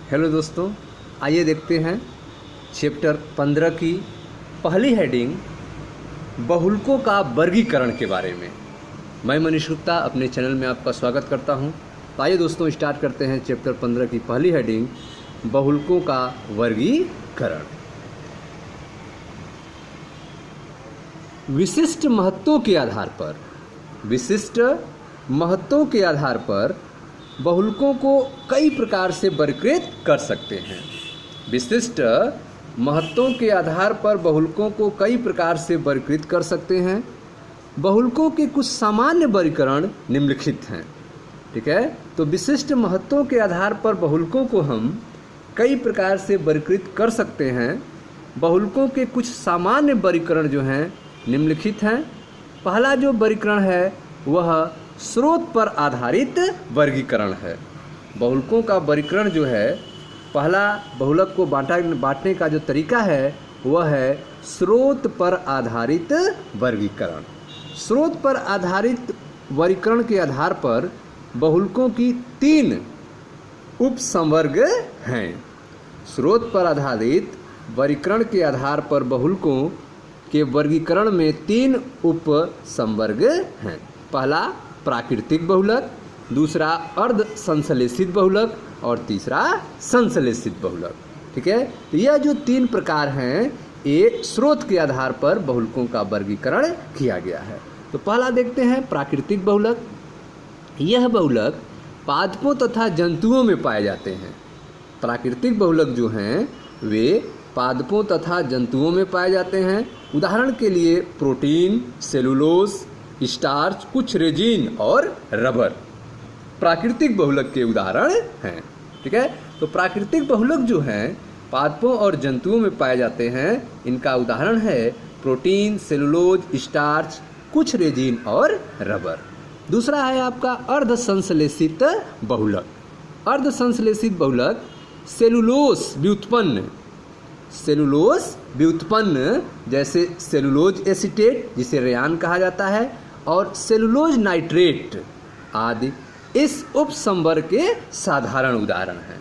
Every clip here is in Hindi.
हेलो दोस्तों, आइए देखते हैं चैप्टर 15 की पहली हेडिंग बहुलकों का वर्गीकरण के बारे में। मैं मनीष गुप्ता अपने चैनल में आपका स्वागत करता हूं। तो आइए दोस्तों स्टार्ट करते हैं चैप्टर 15 की पहली हेडिंग बहुलकों का वर्गीकरण। विशिष्ट महत्वों के आधार पर बहुलकों को कई प्रकार से वर्गीकृत कर सकते हैं। विशिष्ट महत्वों के आधार पर बहुलकों को कई प्रकार से वर्गीकृत कर सकते हैं। बहुलकों के कुछ सामान्य वर्गीकरण निम्नलिखित हैं। ठीक है, तो विशिष्ट महत्वों के आधार पर बहुलकों को हम कई प्रकार से वर्गीकृत कर सकते हैं। बहुलकों के कुछ सामान्य वर्गीकरण जो हैं निम्नलिखित हैं। पहला जो वर्गीकरण है वह स्रोत पर आधारित वर्गीकरण है। बहुलकों का वर्गीकरण जो है, पहला बहुलक को बांटने का जो तरीका है वह है स्रोत पर आधारित वर्गीकरण। स्रोत पर आधारित वर्गीकरण के आधार पर बहुलकों की 3 उपसंवर्ग हैं। स्रोत पर आधारित वर्गीकरण के आधार पर बहुलकों के वर्गीकरण में 3 उपसंवर्ग हैं। पहला प्राकृतिक बहुलक, दूसरा अर्ध संश्लेषित बहुलक और तीसरा संश्लेषित बहुलक। ठीक है, तो यह जो 3 प्रकार हैं ये स्रोत के आधार पर बहुलकों का वर्गीकरण किया गया है। तो पहला देखते हैं प्राकृतिक बहुलक। यह बहुलक पादपों तथा जंतुओं में पाए जाते हैं। प्राकृतिक बहुलक जो हैं वे पादपों तथा जंतुओं में पाए जाते हैं। उदाहरण के लिए प्रोटीन, सेलुलोज, स्टार्च, कुछ रेजिन और रबर प्राकृतिक बहुलक के उदाहरण हैं। ठीक है, तो प्राकृतिक बहुलक जो हैं पादपों और जंतुओं में पाए जाते हैं। इनका उदाहरण है प्रोटीन, सेलुलोज, स्टार्च, कुछ रेजिन और रबर। दूसरा है आपका अर्ध संश्लेषित बहुलक। अर्ध संश्लेषित बहुलक सेलुलोज व्युत्पन्न जैसे सेलुलोज एसीटेट जिसे रेयान कहा जाता है और सेलुलोज नाइट्रेट आदि इस उपसंवर्ग के साधारण उदाहरण हैं।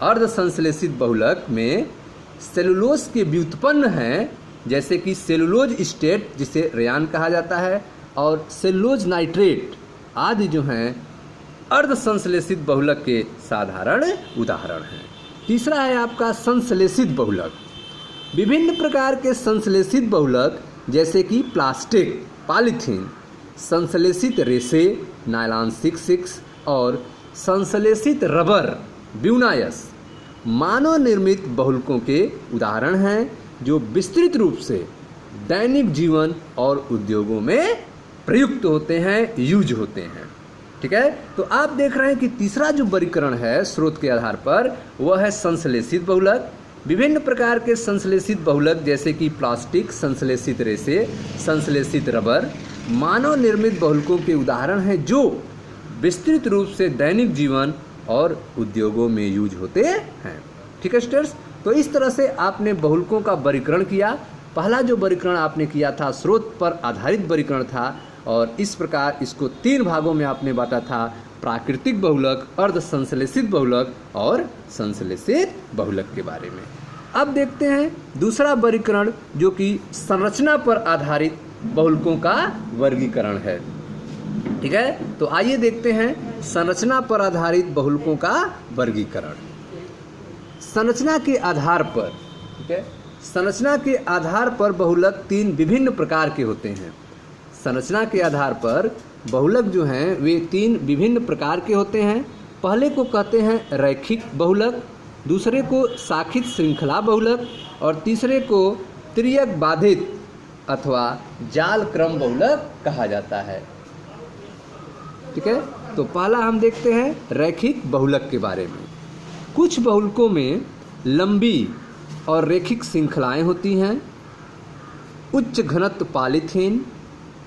अर्ध संश्लेषित बहुलक में सेलुलोज के व्युत्पन्न हैं जैसे कि सेलुलोज एसीटेट जिसे रेयान कहा जाता है और सेलुलोज नाइट्रेट आदि जो हैं अर्ध संश्लेषित बहुलक के साधारण उदाहरण हैं। तीसरा है आपका संश्लेषित बहुलक। विभिन्न प्रकार के संश्लेषित बहुलक जैसे कि प्लास्टिक, पॉलीथीन, संश्लेषित रेशे, नायलॉन 6 और संश्लेषित रबर, ब्यूनायस मानव निर्मित बहुलकों के उदाहरण हैं जो विस्तृत रूप से दैनिक जीवन और उद्योगों में प्रयुक्त होते हैं, यूज होते हैं। ठीक है, तो आप देख रहे हैं कि तीसरा जो वर्गीकरण है स्रोत के आधार पर वह है संश्लेषित बहुलक। विभिन्न प्रकार के संश्लेषित बहुलक जैसे कि प्लास्टिक, संश्लेषित रेशे, संश्लेषित रबर मानव निर्मित बहुलकों के उदाहरण हैं जो विस्तृत रूप से दैनिक जीवन और उद्योगों में यूज होते हैं। ठीक है स्टूडेंट्स, तो इस तरह से आपने बहुलकों का वर्गीकरण किया। पहला जो वर्गीकरण आपने किया था स्रोत पर आधारित वर्गीकरण था और इस प्रकार इसको 3 भागों में आपने बांटा था, प्राकृतिक बहुलक, अर्ध संश्लेषित बहुलक और संश्लेषित बहुलक के बारे में। अब देखते हैं दूसरा वर्गीकरण जो कि संरचना पर आधारित बहुलकों का वर्गीकरण है। ठीक है, तो आइए देखते हैं संरचना पर आधारित बहुलकों का वर्गीकरण। संरचना के आधार पर, ठीक है, संरचना के आधार पर बहुलक 3 विभिन्न प्रकार के होते हैं। संरचना के आधार पर बहुलक जो हैं वे 3 विभिन्न प्रकार के होते हैं। पहले को कहते हैं रैखिक बहुलक, दूसरे को शाखित श्रृंखला बहुलक और तीसरे को त्रियक बाधित अथवा जाल क्रम बहुलक कहा जाता है। ठीक है, तो पहला हम देखते हैं रैखिक बहुलक के बारे में। कुछ बहुलकों में लंबी और रैखिक श्रृंखलाएं होती हैं। उच्च घनत्व पॉलीथीन,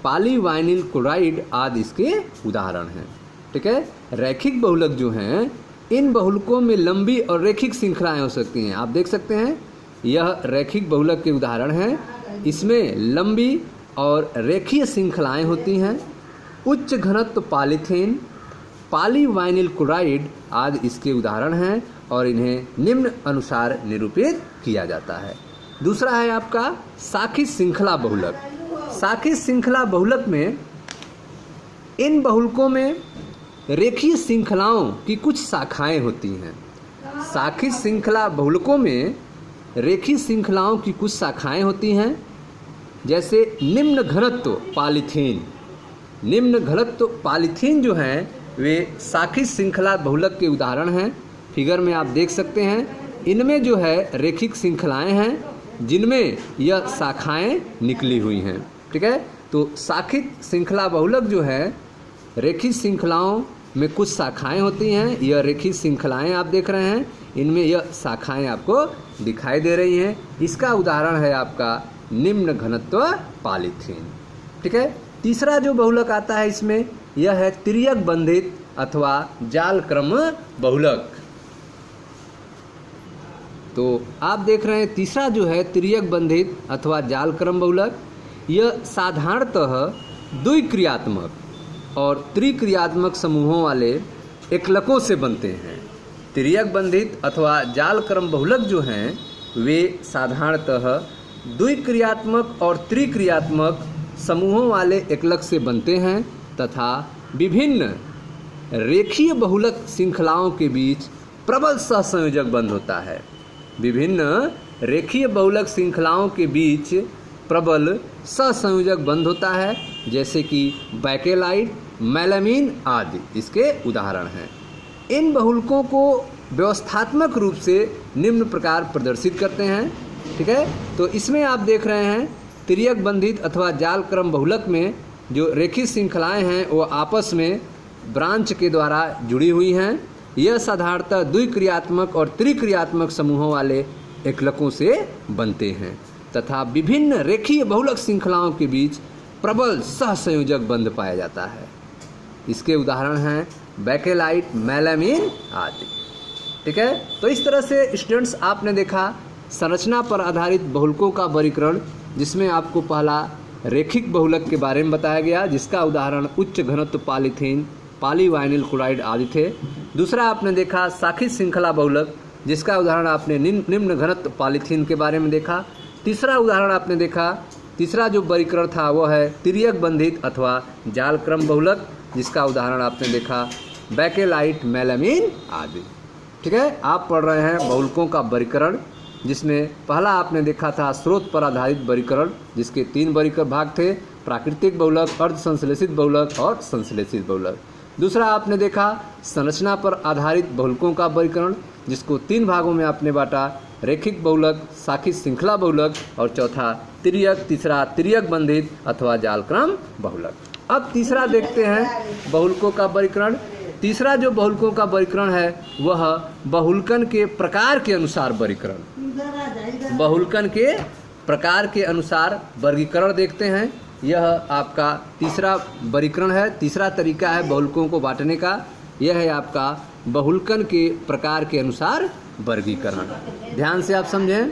पॉलीवाइनिल क्लोराइड आदि इसके उदाहरण हैं। ठीक है, रैखिक बहुलक जो हैं इन बहुलकों में लंबी और रैखिक श्रृंखलाएं हो सकती हैं। आप देख सकते हैं यह रैखिक बहुलक के उदाहरण हैं। इसमें लंबी और रेखीय श्रृंखलाएं होती हैं। उच्च घनत्व पॉलीथीन, पॉलीवाइनिल क्लोराइड आदि इसके उदाहरण हैं और इन्हें निम्न अनुसार निरूपित किया जाता है। दूसरा है आपका शाखित श्रृंखला बहुलक। शाखित श्रृंखला बहुलक में इन बहुलकों में रेखीय श्रृंखलाओं की कुछ शाखाएं होती हैं। शाखित श्रृंखला बहुलकों में रेखीय श्रृंखलाओं की कुछ शाखाएं होती हैं, जैसे निम्न घनत्व पॉलीथीन। निम्न घनत्व पॉलीथीन जो हैं वे शाखित श्रृंखला बहुलक के उदाहरण हैं। फिगर में आप देख सकते हैं, इनमें जो है रेखिक श्रृंखलाएं हैं जिनमें यह शाखाएं निकली हुई हैं। ठीक है, तो शाखित श्रृंखला बहुलक जो है रेखिक श्रृंखलाओं में कुछ शाखाएं होती हैं। यह रेखिक श्रृंखलाएं आप देख रहे हैं, इनमें यह शाखाएं आपको दिखाई दे रही हैं। इसका उदाहरण है आपका निम्न घनत्व पॉलीथीन। ठीक है, तीसरा जो बहुलक आता है इसमें यह है तिर्यक बंधित अथवा जाल क्रम बहुलक। तो आप देख रहे हैं तीसरा जो है तिर्यक बंधित अथवा जाल क्रम बहुलक, यह साधारणतः द्विक्रियात्मक और त्रिक्रियात्मक समूहों वाले एकलकों से बनते हैं। तिर्यक बंधित अथवा जाल क्रम बहुलक जो हैं वे साधारणतः द्विक्रियात्मक और त्रिक्रियात्मक समूहों वाले एकलक से बनते हैं तथा विभिन्न रेखीय बहुलक श्रृंखलाओं के बीच प्रबल सहसंयोजक बंध होता है। विभिन्न रेखीय बहुलक श्रृंखलाओं के बीच प्रबल सहसंयोजक बंध होता है, जैसे कि बैकेलाइट, मेलामीन आदि इसके उदाहरण हैं। इन बहुलकों को व्यवस्थात्मक रूप से निम्न प्रकार प्रदर्शित करते हैं। ठीक है, तो इसमें आप देख रहे हैं तिर्यक बंधित अथवा जाल क्रम बहुलक में जो रेखीय श्रृंखलाएं हैं वो आपस में ब्रांच के द्वारा जुड़ी हुई हैं। यह साधारणतः द्विक्रियात्मक और त्रिक्रियात्मक समूहों वाले एकलकों से बनते हैं तथा विभिन्न रेखीय बहुलक श्रृंखलाओं के बीच प्रबल सहसंयोजक बंध पाया जाता है। इसके उदाहरण हैं बैकेलाइट, मेलामीन आदि। ठीक है, तो इस तरह से स्टूडेंट्स आपने देखा संरचना पर आधारित बहुलकों का वर्गीकरण, जिसमें आपको पहला रेखिक बहुलक के बारे में बताया गया जिसका उदाहरण उच्च घनत्व पॉलीथीन, पॉलीवाइनिल क्लोराइड आदि थे। दूसरा आपने देखा शाखित श्रृंखला बहुलक जिसका उदाहरण आपने निम्न घनत्व पॉलीथीन के बारे में देखा। तीसरा उदाहरण आपने देखा, तीसरा जो वर्गीकरण था वह है तिर्यक बंधित अथवा जाल क्रम बहुलक जिसका उदाहरण आपने देखा बैकेलाइट, मेलामीन आदि। ठीक है, आप पढ़ रहे हैं बहुलकों का वर्गीकरण, जिसमें पहला आपने देखा था स्रोत पर आधारित वर्गीकरण जिसके 3 वर्गीकरण भाग थे, प्राकृतिक बहुलक, अर्ध संश्लेषित बहुलक और संश्लेषित बहुलक। दूसरा आपने देखा संरचना पर आधारित बहुलकों का वर्गीकरण जिसको 3 भागों में आपने बांटा, रेखिक बहुलक, शाखित श्रृंखला बहुलक और चौथा तीसरा तिर्यक बंधित अथवा जालक्रम बहुलक। अब तीसरा देखते हैं बहुलकों का वर्गीकरण। तीसरा जो बहुलकों का वर्गीकरण है वह बहुलकन के प्रकार के अनुसार वर्गीकरण। बहुलकन के प्रकार के अनुसार वर्गीकरण देखते हैं। यह आपका तीसरा वर्गीकरण है, तीसरा तरीका है बहुलकों को बांटने का। यह है आपका बहुलकन के प्रकार के अनुसार वर्गीकरण। ध्यान से आप समझें,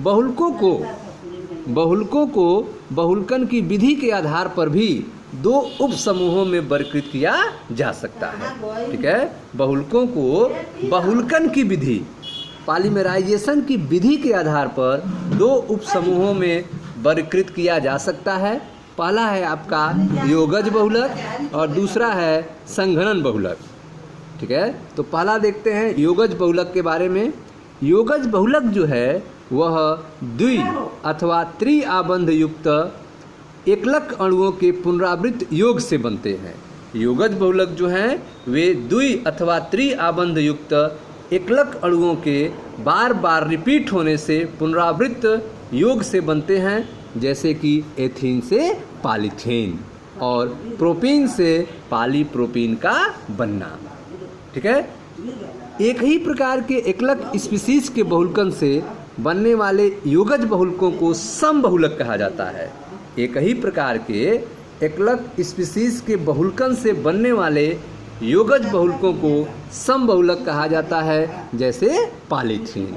बहुलकों को बहुलकन की विधि के आधार पर भी 2 उप समूहों में वर्गीकृत किया जा सकता है। ठीक है, बहुलकों को बहुलकन की विधि, पॉलीमराइजेशन की विधि के आधार पर 2 उप समूहों में वर्गीकृत किया जा सकता है। पहला है आपका योगज बहुलक और दूसरा है संघनन बहुलक। ठीक है, तो पहला देखते हैं योगज बहुलक के बारे में। योगज बहुलक जो है वह द्वि अथवा त्रि आबंध युक्त एकलक अणुओं के पुनरावृत्त योग से बनते हैं। योगज बहुलक जो हैं वे द्वि अथवा त्रि आबंध युक्त एकलक अणुओं के बार बार रिपीट होने से पुनरावृत्त योग से बनते हैं, जैसे कि एथीन से पॉलीथीन और प्रोपीन से पॉलीप्रोपीन का बनना। ठीक है, एक ही प्रकार के एकलक स्पीसीज के बहुलकन से बनने वाले योगज बहुलकों को समबहुलक कहा जाता है। एक ही प्रकार के एकलक स्पीसीज के बहुलकन से बनने वाले योगज बहुलकों को समबहुलक कहा जाता है, जैसे पॉलीथीन।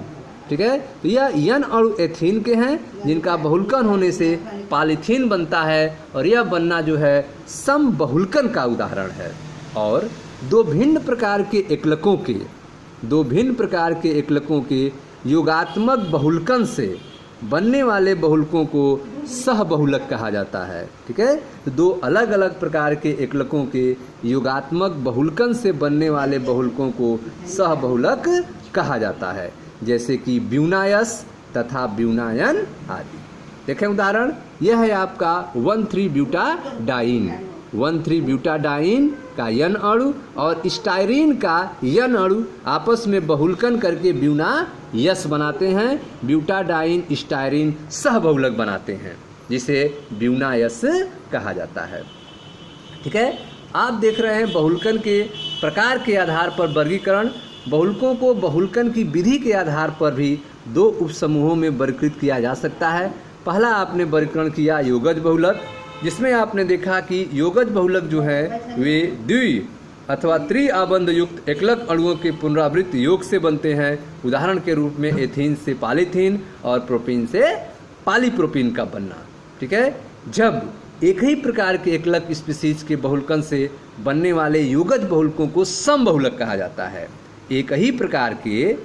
ठीक है, तो यह यन अणु एथीन के हैं जिनका बहुलकन होने से पॉलीथीन बनता है और यह बनना जो है समबहुलकन का उदाहरण है। और दो भिन्न प्रकार के एकलकों के योगात्मक बहुलकन से बनने वाले बहुलकों को सहबहुलक कहा जाता है। ठीक है, तो दो अलग अलग प्रकार के एकलकों के योगात्मक बहुलकन से बनने वाले बहुलकों को सहबहुलक कहा जाता है, जैसे कि ब्यूनायस तथा ब्यूनायन आदि। देखें उदाहरण, यह है आपका 1,3-ब्यूटाडाइन का यन अणु और स्टाइरीन का यन अणु आपस में बहुलकन करके ब्यूनायस बनाते हैं। ब्यूटाडाइन स्टाइरीन सहबहुलक बनाते हैं, जिसे ब्यूनायस कहा जाता है। ठीक है, आप देख रहे हैं बहुलकन के प्रकार के आधार पर वर्गीकरण। बहुलकों को बहुलकन की विधि के आधार पर भी दो उपसमूहों में वर्गीकृत किया जा सकता है। पहला आपने वर्गीकरण किया योगज बहुलक, जिसमें आपने देखा कि योगज बहुलक जो है वे द्वि अथवा त्रि आबंध युक्त एकलक अणुओं के पुनरावृत्त योग से बनते हैं। उदाहरण के रूप में एथीन से पॉलीथीन और प्रोपीन से पॉलीप्रोपीन का बनना। ठीक है, जब एक ही प्रकार के एकलक स्पीसीज के बहुलकन से बनने वाले योगज बहुलकों को समबहुलक कहा जाता है। एक ही प्रकार के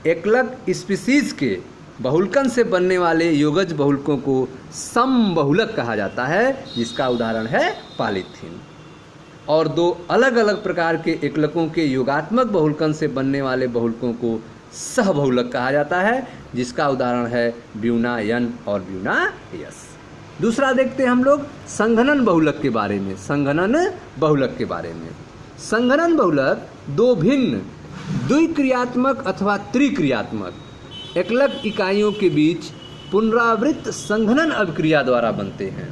एकलक स्पीसीज के बहुलकन से बनने वाले योगज बहुलकों को समबहुलक कहा जाता है, जिसका उदाहरण है पॉलीथीन। और दो अलग अलग प्रकार के एकलकों के योगात्मक बहुलकन से बनने वाले बहुलकों को सहबहुलक कहा जाता है, जिसका उदाहरण है ब्यूनायन और ब्यूनायस। दूसरा देखते हैं हम लोग संघनन बहुलक के बारे में। संघनन बहुलक दो भिन्न द्विक्रियात्मक अथवा त्रिक्रियात्मक एकलक इकाइयों के बीच पुनरावृत्त संघनन अभिक्रिया द्वारा बनते हैं।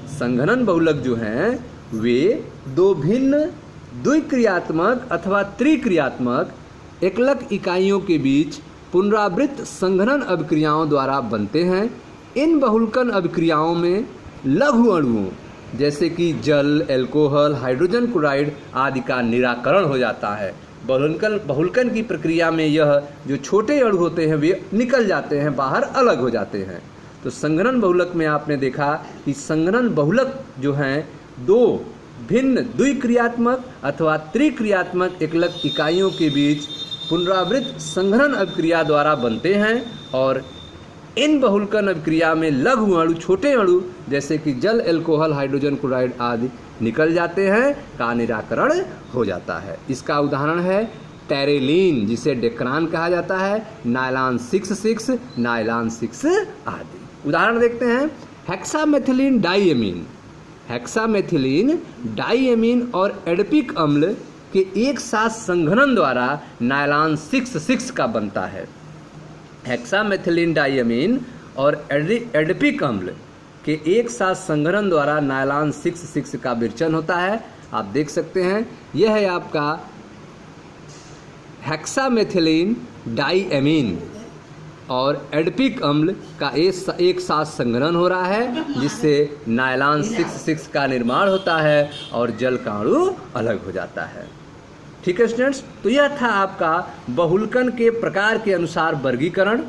संघनन बहुलक जो हैं वे दो भिन्न द्विक्रियात्मक अथवा त्रिक्रियात्मक एकलक इकाइयों के बीच पुनरावृत्त संघनन अभिक्रियाओं द्वारा बनते हैं। इन बहुलकन अभिक्रियाओं में लघु अणुओं जैसे कि जल, एल्कोहल, हाइड्रोजन क्लोराइड आदि का निराकरण हो जाता है। बहुलकन की प्रक्रिया में यह जो छोटे अणु होते हैं वे निकल जाते हैं, बाहर अलग हो जाते हैं। तो संघनन बहुलक में आपने देखा कि संघनन बहुलक जो हैं दो भिन्न द्विक्रियात्मक अथवा त्रिक्रियात्मक एकलक इकाइयों के बीच पुनरावृत्त संघनन अभिक्रिया द्वारा बनते हैं। और इन बहुलकन अभिक्रिया में लघु अणु, छोटे अणु जैसे कि जल, एल्कोहल, हाइड्रोजन क्लोराइड आदि निकल जाते हैं, का निराकरण हो जाता है। इसका उदाहरण है टेरेलीन, जिसे डेक्रान कहा जाता है, नायलॉन 6 आदि। उदाहरण देखते हैं हेक्सामेथिलीन डाइएमीन और एडपिक अम्ल के एक साथ संघनन द्वारा नायलॉन 6 का बनता है। हेक्सामेथिलीन डाइएमीन और एडपिक अम्ल के एक साथ संघनन द्वारा नायलॉन 6 का विरचन होता है। आप देख सकते हैं यह है आपका हेक्सामेथिलीन डाइएमीन और एडपिक अम्ल का एक साथ संघनन हो रहा है, जिससे नायलॉन 6 का निर्माण होता है और जल का अणु अलग हो जाता है। ठीक है स्टूडेंट्स, तो यह था आपका बहुलकन के प्रकार के अनुसार वर्गीकरण।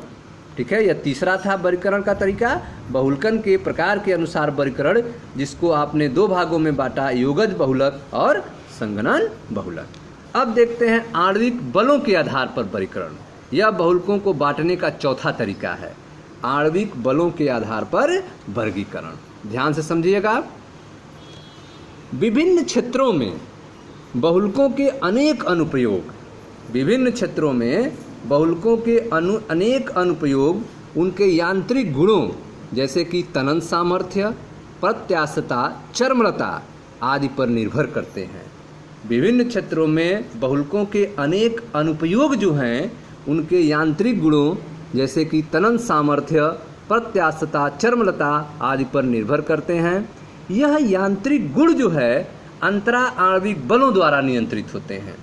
ठीक है, यह तीसरा था वर्गीकरण का तरीका, बहुलकन के प्रकार के अनुसार वर्गीकरण, जिसको आपने दो भागों में बांटा, योगज बहुलक और संघनन बहुलक। अब देखते हैं आणविक बलों के आधार पर वर्गीकरण। यह बहुलकों को बांटने का चौथा तरीका है, आणविक बलों के आधार पर वर्गीकरण। ध्यान से समझिएगा। विभिन्न क्षेत्रों में बहुलकों के अनेक अनुप्रयोग, विभिन्न क्षेत्रों में बहुलकों के अनेक अनुप्रयोग उनके यांत्रिक गुणों जैसे कि तनन सामर्थ्य, प्रत्यास्थता, चर्मलता आदि पर निर्भर करते हैं। विभिन्न क्षेत्रों में बहुलकों के अनेक अनुप्रयोग जो हैं उनके यांत्रिक गुणों जैसे कि तनन सामर्थ्य, प्रत्यास्थता, चर्मलता आदि पर निर्भर करते हैं। यह यांत्रिक गुण जो है अंतरा आणविक बलों द्वारा नियंत्रित होते हैं।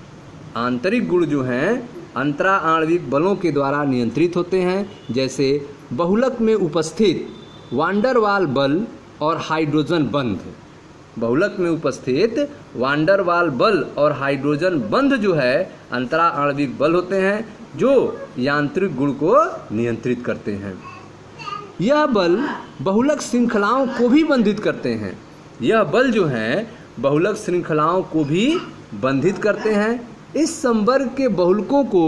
आंतरिक गुण जो हैं अंतरा आणविक बलों के द्वारा नियंत्रित होते हैं, जैसे बहुलक में उपस्थित वांडरवाल बल और हाइड्रोजन बंध। बहुलक में उपस्थित वांडरवाल बल और हाइड्रोजन बंध जो है अंतरा आणविक बल होते हैं, जो यांत्रिक गुण को नियंत्रित करते हैं। यह बल बहुलक श्रृंखलाओं को भी बंधित करते हैं। यह बल जो हैं बहुलक श्रृंखलाओं को भी बंधित करते हैं। इस संवर्ग के बहुलकों को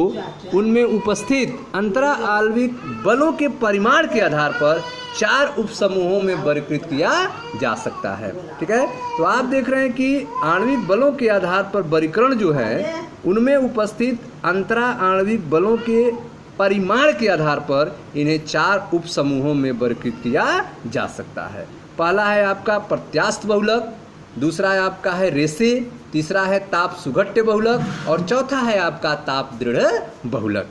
उनमें उपस्थित अंतरा आणविक बलों के परिमाण के आधार पर 4 उपसमूहों में वर्गीकृत किया जा सकता है। ठीक है, तो आप देख रहे हैं कि आणविक बलों के आधार पर वर्गीकरण जो है उनमें उपस्थित अंतरा आणविक बलों के परिमाण के आधार पर इन्हें 4 उपसमूहों में वर्गीकृत किया जा सकता है। पहला है आपका प्रत्यास्थ बहुलक, दूसरा है आपका है रेसे, तीसरा है ताप सुघट्य बहुलक और चौथा है आपका ताप दृढ़ बहुलक।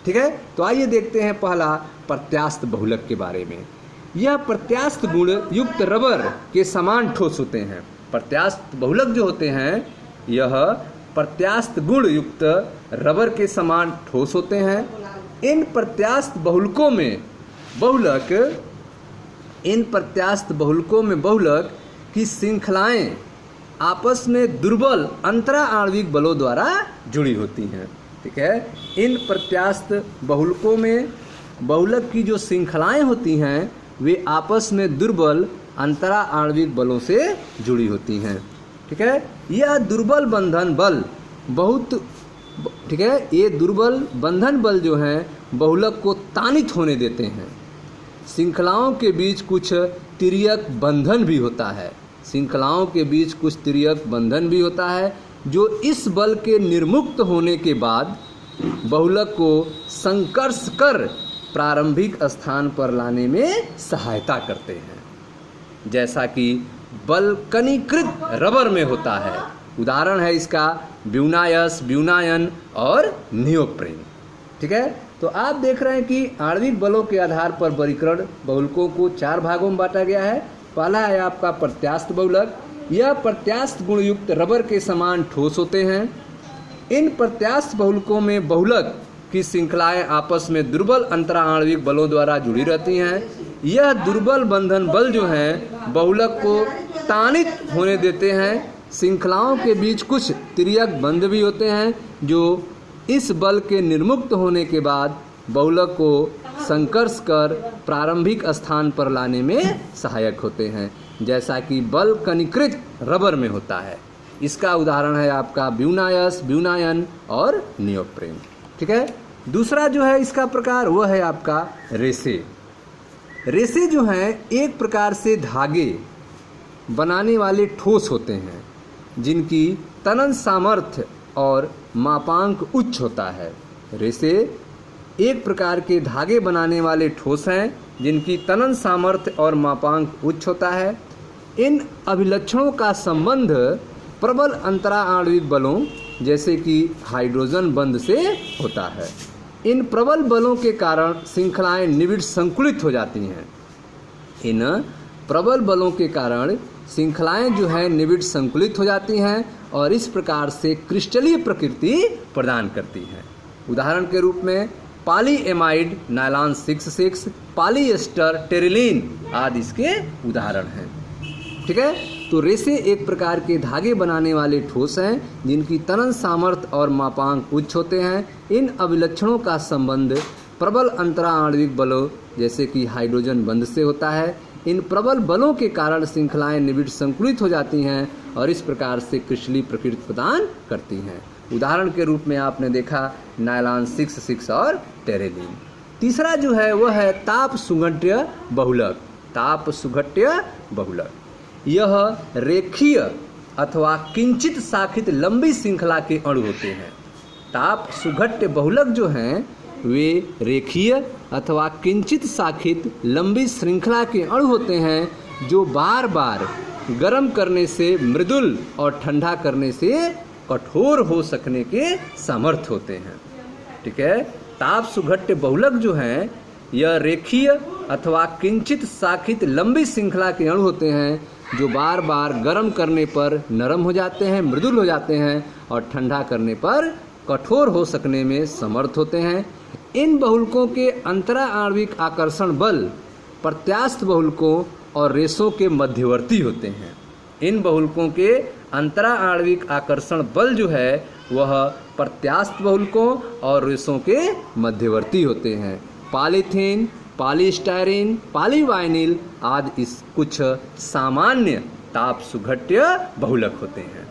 ठीक है, तो आइए देखते हैं पहला प्रत्यास्थ बहुलक के बारे में। यह प्रत्यास्थ गुण युक्त रबर के समान ठोस होते हैं। प्रत्यास्थ बहुलक जो होते हैं यह प्रत्यास्थ गुण युक्त रबर के समान ठोस होते हैं। इन प्रत्यास्थ बहुलकों में बहुलक की श्रृंखलाएं आपस में दुर्बल अंतरा आणविक बलों द्वारा जुड़ी होती हैं। ठीक है, इन प्रत्यास्थ बहुलकों में बहुलक की जो श्रृंखलाएं होती हैं वे आपस में दुर्बल अंतरा आणविक बलों से जुड़ी होती हैं। ठीक है, यह दुर्बल बंधन बल ये दुर्बल बंधन बल जो हैं बहुलक को तानित होने देते हैं। श्रृंखलाओं के बीच कुछ तिर्यक बंधन भी होता है, जो इस बल के निर्मुक्त होने के बाद बहुलक को संकर्ष कर प्रारंभिक स्थान पर लाने में सहायता करते हैं, जैसा कि बल्कनीकृत रबर में होता है। उदाहरण है इसका ब्यूनायस, ब्यूनायन और नियोप्रीन। ठीक है, तो आप देख रहे हैं कि आणविक बलों के आधार पर वर्गीकरण बहुलकों को 4 भागों में बांटा गया है। पहला है आपका प्रत्यास्थ बहुलक। यह प्रत्यास्थ गुण युक्त रबर के समान ठोस होते हैं। इन प्रत्यास्थ बहुलकों में बहुलक की श्रृंखलाएं आपस में दुर्बल अंतरा आणविक बलों द्वारा जुड़ी रहती हैं। यह दुर्बल बंधन बल जो हैं बहुलक को तानित होने देते हैं। श्रृंखलाओं के बीच कुछ तिर्यक बंध भी होते हैं, जो इस बल के निर्मुक्त होने के बाद बहुलक को संकर्ष कर प्रारंभिक स्थान पर लाने में सहायक होते हैं, जैसा कि बल्कनीकृत रबर में होता है। इसका उदाहरण है आपका ब्यूनायस, ब्यूनायन और नियोप्रीन। ठीक है, दूसरा जो है इसका प्रकार वह है आपका रेसे। रेसे जो हैं एक प्रकार से धागे बनाने वाले ठोस होते हैं, जिनकी तनन सामर्थ्य और मापांक उच्च होता है। रेसे एक प्रकार के धागे बनाने वाले ठोस हैं, जिनकी तनन सामर्थ्य और मापांक उच्च होता है। इन अभिलक्षणों का संबंध प्रबल अंतरा आणविक बलों जैसे कि हाइड्रोजन बंध से होता है। इन प्रबल बलों के कारण श्रृंखलाएं निविड़ संकुलित हो जाती हैं। इन प्रबल बलों के कारण श्रृंखलाएं जो है निविड़ संकुलित हो जाती हैं और इस प्रकार से क्रिस्टलीय प्रकृति प्रदान करती हैं। उदाहरण के रूप में पॉलीएमाइड नायलॉन 66, पॉलीएस्टर टेरिलीन आदि इसके उदाहरण हैं। ठीक है, तो रेसे एक प्रकार के धागे बनाने वाले ठोस हैं, जिनकी तनन सामर्थ्य और मापांक उच्च होते हैं। इन अभिलक्षणों का संबंध प्रबल अंतरा आणविक बलों जैसे कि हाइड्रोजन बंध से होता है। इन प्रबल बलों के कारण श्रृंखलाएं निविड़ संकुलित हो जाती हैं और इस प्रकार से क्रिस्टलीय प्रकृति प्रदान करती हैं। उदाहरण के रूप में आपने देखा नायलॉन 66 और टेरिलीन। तीसरा जो है वह है ताप सुघट्य बहुलक। ताप सुघट्य बहुलक यह रेखीय अथवा किंचित शाखित लंबी श्रृंखला के अणु होते हैं। ताप सुघट्य बहुलक जो हैं वे रेखीय अथवा किंचित शाखित लंबी श्रृंखला के अणु होते हैं, जो बार बार गर्म करने से मृदुल और ठंडा करने से कठोर हो सकने के समर्थ होते हैं। ठीक है, ताप सुघट्य बहुलक जो हैं यह रेखीय अथवा किंचित शाखित लंबी श्रृंखला के अणु होते हैं, जो बार बार गर्म करने पर नरम हो जाते हैं, मृदुल हो जाते हैं और ठंडा करने पर कठोर हो सकने में समर्थ होते हैं। इन बहुलकों के अंतरा आणविक आकर्षण बल प्रत्यास्थ बहुलकों और रेसों के मध्यवर्ती होते हैं। इन बहुलकों के अंतरा आणविक आकर्षण बल जो है वह प्रत्यास्थ बहुलकों और रेसों के मध्यवर्ती होते हैं। पॉलीथीन, पॉलीस्टायरीन, पॉलीवाइनिल आदि इस कुछ सामान्य ताप सुघट्य बहुलक होते हैं।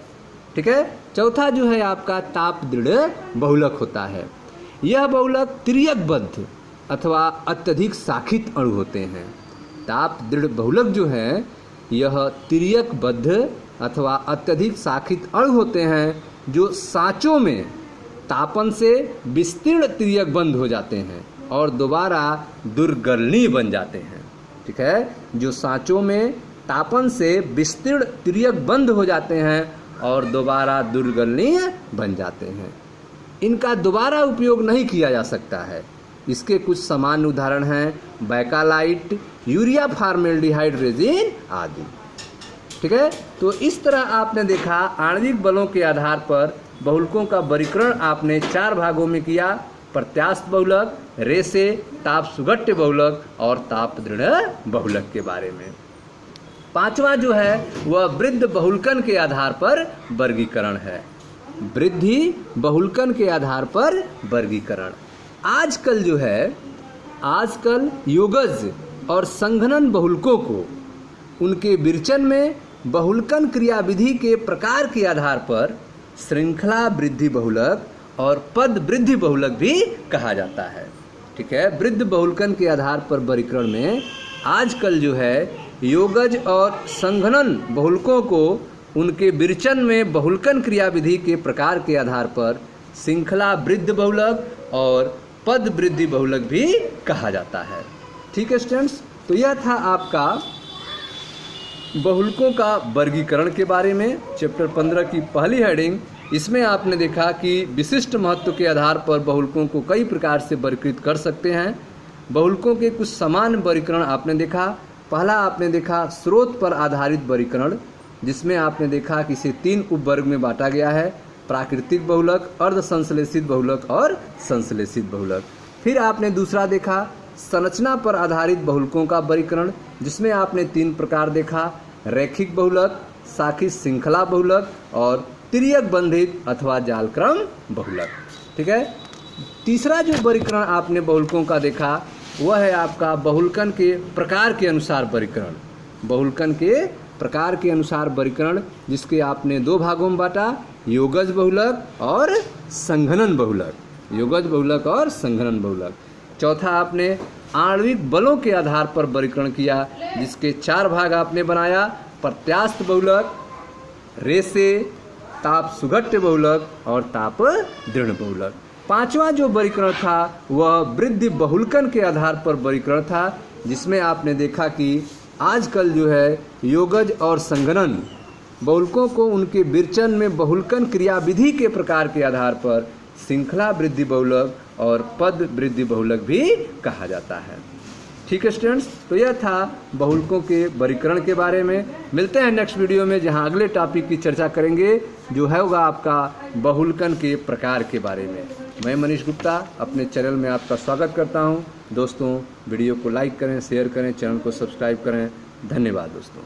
ठीक है, चौथा जो है आपका ताप दृढ़ बहुलक होता है। यह बहुलक तिर्यकबद्ध अथवा अत्यधिक शाखित अणु होते हैं। ताप दृढ़ बहुलक जो है यह तिर्यकबद्ध अथवा अत्यधिक शाखित अणु होते हैं जो सांचों में तापन से विस्तीर्ण तिर्यकबद्ध हो जाते हैं और दोबारा दुर्गलनीय बन जाते हैं। ठीक है, जो सांचों में तापन से विस्तीर्ण तिर्यकबद्ध हो जाते हैं और दोबारा दुर्गलनीय बन जाते हैं। इनका दोबारा उपयोग नहीं किया जा सकता है। इसके कुछ सामान्य उदाहरण हैं बैकालाइट, यूरिया फॉर्मेल्डिहाइड रेजिन आदि। ठीक है, तो इस तरह आपने देखा आणविक बलों के आधार पर बहुलकों का वर्गीकरण आपने 4 भागों में किया, प्रत्यास्थ बहुलक, रेसे, ताप सुघट्य बहुलक और ताप दृढ़ बहुलक के बारे में। 5वां जो है वह वृद्ध बहुलकन के आधार पर वर्गीकरण है। वृद्धि बहुलकन के आधार पर वर्गीकरण। आजकल जो है योगज और संघनन बहुलकों को उनके विरचन में बहुलकन क्रियाविधि के प्रकार के आधार पर श्रृंखला वृद्धि बहुलक और पद वृद्धि बहुलक भी कहा जाता है। ठीक है, वृद्ध बहुलकन के आधार पर वर्गीकरण में आजकल जो है योगज और संघनन बहुलकों को उनके विरचन में बहुलकन क्रियाविधि के प्रकार के आधार पर श्रृंखला वृद्ध बहुलक और पद वृद्धि बहुलक भी कहा जाता है। ठीक है स्टूडेंट्स, तो यह था आपका बहुलकों का वर्गीकरण के बारे में चैप्टर 15 की पहली हेडिंग। इसमें आपने देखा कि विशिष्ट महत्व के आधार पर बहुलकों को कई प्रकार से वर्गीकृत कर सकते हैं। बहुलकों के कुछ सामान्य वर्गीकरण आपने देखा। पहला आपने देखा स्रोत पर आधारित वर्गीकरण, जिसमें आपने देखा कि इसे 3 उपवर्ग में बांटा गया है, प्राकृतिक बहुलक, अर्ध संश्लेषित बहुलक और संश्लेषित बहुलक। फिर आपने दूसरा देखा संरचना पर आधारित बहुलकों का वर्गीकरण, जिसमें आपने 3 प्रकार देखा, रैखिक बहुलक, शाखित श्रृंखला बहुलक और तिर्यक बंधित अथवा जालक्रम बहुलक। ठीक है, तीसरा जो वर्गीकरण आपने बहुलकों का देखा वह है आपका बहुलकन के प्रकार के अनुसार वर्गीकरण। बहुलकन के प्रकार के अनुसार वर्गीकरण, जिसके आपने 2 भागों में बांटा, योगज बहुलक और संघनन बहुलक। योगज बहुलक और संघनन बहुलक। चौथा आपने आणविक बलों के आधार पर वर्गीकरण किया, जिसके 4 भाग आपने बनाया, प्रत्यास्थ बहुलक, रेसे, ताप सुघट्य बहुलक और ताप दृढ़ बहुलक। 5वां जो वर्गीकरण था वह वृद्धि बहुलकन के आधार पर वर्गीकरण था, जिसमें आपने देखा कि आजकल जो है योगज और संघनन बहुलकों को उनके विरचन में बहुलकन क्रियाविधि के प्रकार के आधार पर श्रृंखला वृद्धि बहुलक और पद वृद्धि बहुलक भी कहा जाता है। ठीक है स्टूडेंट्स, तो यह था बहुलकों के वर्गीकरण के बारे में। मिलते हैं नेक्स्ट वीडियो में, जहां अगले टॉपिक की चर्चा करेंगे, जो है होगा आपका बहुलकन के प्रकार के बारे में। मैं मनीष गुप्ता अपने चैनल में आपका स्वागत करता हूं। दोस्तों वीडियो को लाइक करें, शेयर करें, चैनल को सब्सक्राइब करें। धन्यवाद दोस्तों।